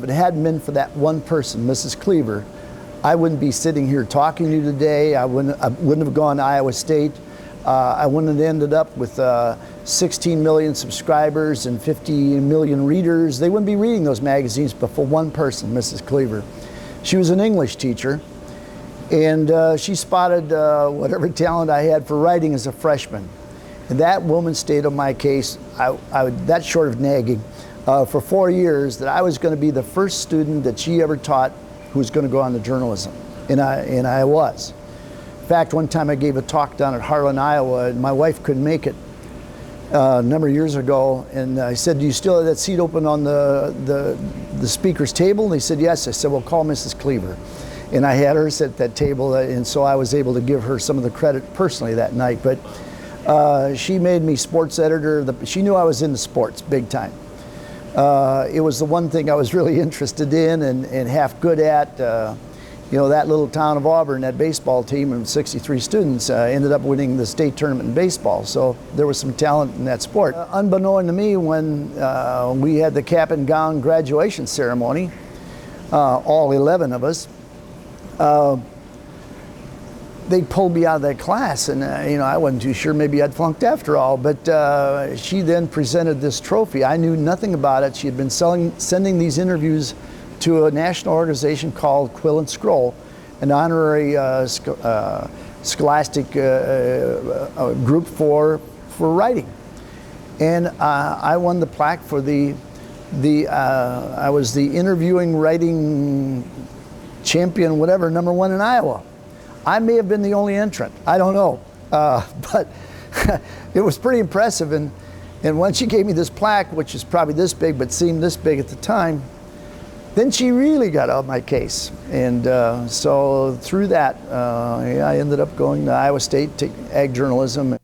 If it hadn't been for that one person, Mrs. Cleaver, I wouldn't be sitting here talking to you today. I wouldn't have gone to Iowa State. I wouldn't have ended up with 16 million subscribers and 50 million readers. They wouldn't be reading those magazines but for one person, Mrs. Cleaver. She was an English teacher, and she spotted whatever talent I had for writing as a freshman. And that woman stayed on my case, that short of nagging, for 4 years, that I was going to be the first student that she ever taught who was going to go on to journalism. And I was. In fact, one time I gave a talk down at Harlan, Iowa, and my wife couldn't make it a number of years ago. And I said, do you still have that seat open on the speaker's table? And they said, yes. I said, well, call Mrs. Cleaver. And I had her sit at that table, and so I was able to give her some of the credit personally that night. But she made me sports editor. She knew I was into sports big time. It was the one thing I was really interested in and half good at. You know, that little town of Auburn, that baseball team of 63 students ended up winning the state tournament in baseball. So there was some talent in that sport. Unbeknown to me, when we had the cap and gown graduation ceremony, all 11 of us, they pulled me out of that class, and you know, I wasn't too sure. Maybe I'd flunked after all. But she then presented this trophy. I knew nothing about it. She had been sending these interviews to a national organization called Quill and Scroll, an honorary scholastic group for writing. And I won the plaque for I was the interviewing writing champion, whatever, #1 in Iowa. I may have been the only entrant, I don't know, but it was pretty impressive. And when she gave me this plaque, which is probably this big, but seemed this big at the time, then she really got on my case. And so through that, I ended up going to Iowa State, taking ag journalism.